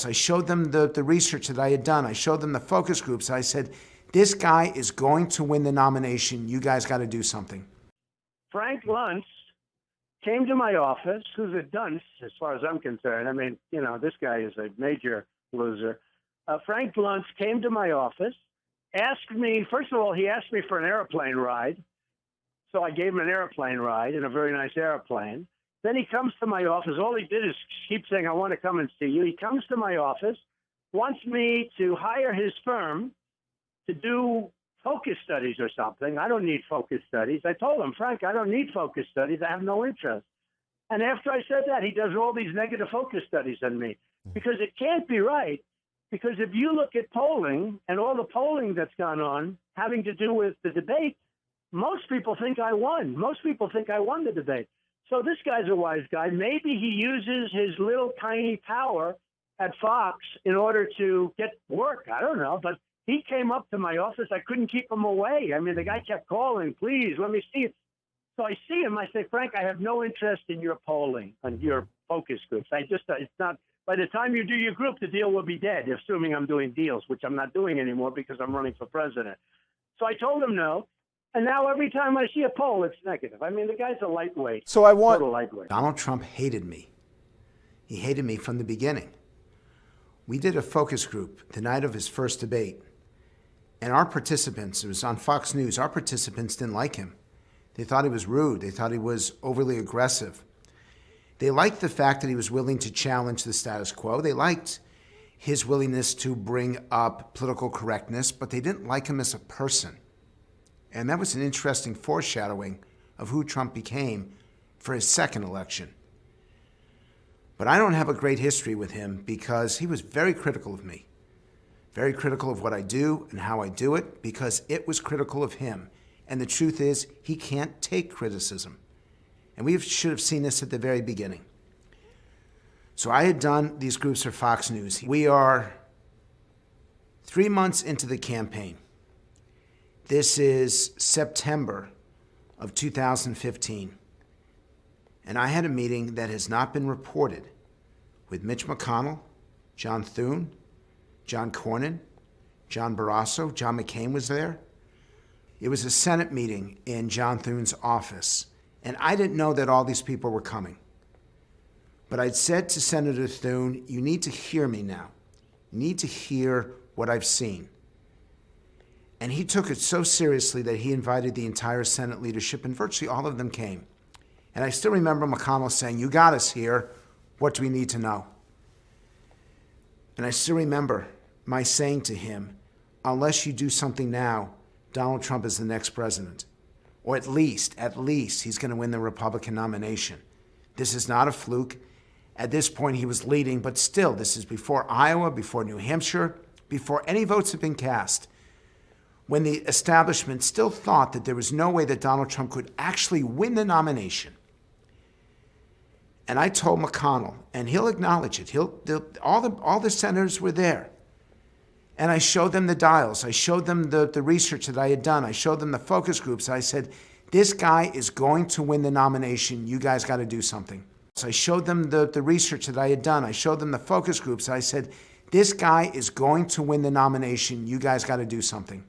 I showed them the research that I had done. I showed them the focus groups. I said, this guy is going to win the nomination. You guys got to do something. Frank Luntz came to my office, who's a dunce as far as I'm concerned. I mean, you know, this guy is a major loser. Frank Luntz came to my office, asked me, first of all, he asked me for an airplane ride. So I gave him an airplane ride in a very nice airplane. Then he comes to my office. All he did is keep saying, I want to come and see you. He comes to my office, wants me to hire his firm to do focus studies or something. I don't need focus studies. I told him, Frank, I don't need focus studies. I have no interest. And after I said that, he does all these negative focus studies on me because it can't be right. Because if you look at polling and all the polling that's gone on having to do with the debate, most people think I won. Most people think I won the debate. So this guy's a wise guy. Maybe he uses his little tiny power at Fox in order to get work. I don't know. But he came up to my office. I couldn't keep him away. I mean, the guy kept calling, please, let me see it. So I see him. I say, Frank, I have no interest in your polling and your focus groups. It's not. By the time you do your group, the deal will be dead, assuming I'm doing deals, which I'm not doing anymore because I'm running for president. So I told him no. And now every time I see a poll, it's negative. I mean, the guy's a lightweight. So I want total lightweight. Donald Trump hated me. He hated me from the beginning. We did a focus group the night of his first debate. And our participants, it was on Fox News, our participants didn't like him. They thought he was rude. They thought he was overly aggressive. They liked the fact that he was willing to challenge the status quo. They liked his willingness to bring up political correctness, but they didn't like him as a person. And that was an interesting foreshadowing of who Trump became for his second election. But I don't have a great history with him because he was very critical of me, very critical of what I do and how I do it, because it was critical of him. And the truth is, he can't take criticism. And we should have seen this at the very beginning. So I had done these groups for Fox News. We are 3 months into the campaign. This is September of 2015. And I had a meeting that has not been reported with Mitch McConnell, John Thune, John Cornyn, John Barrasso. John McCain was there. It was a Senate meeting in John Thune's office. And I didn't know that all these people were coming. But I'd said to Senator Thune, you need to hear me now. You need to hear what I've seen. And he took it so seriously that he invited the entire Senate leadership, and virtually all of them came. And I still remember McConnell saying, you got us here. What do we need to know? And I still remember my saying to him, unless you do something now, Donald Trump is the next president. Or at least, he's going to win the Republican nomination. This is not a fluke. At this point, he was leading, but still, this is before Iowa, before New Hampshire, before any votes have been cast, when the establishment still thought that there was no way that Donald Trump could actually win the nomination. And I told McConnell, and he'll acknowledge it, all the senators were there. And I showed them the dials. I showed them the research that I had done. I showed them the focus groups. I said, this guy is going to win the nomination. You guys got to do something. So I showed them the research that I had done. I showed them the focus groups. I said, this guy is going to win the nomination. You guys got to do something.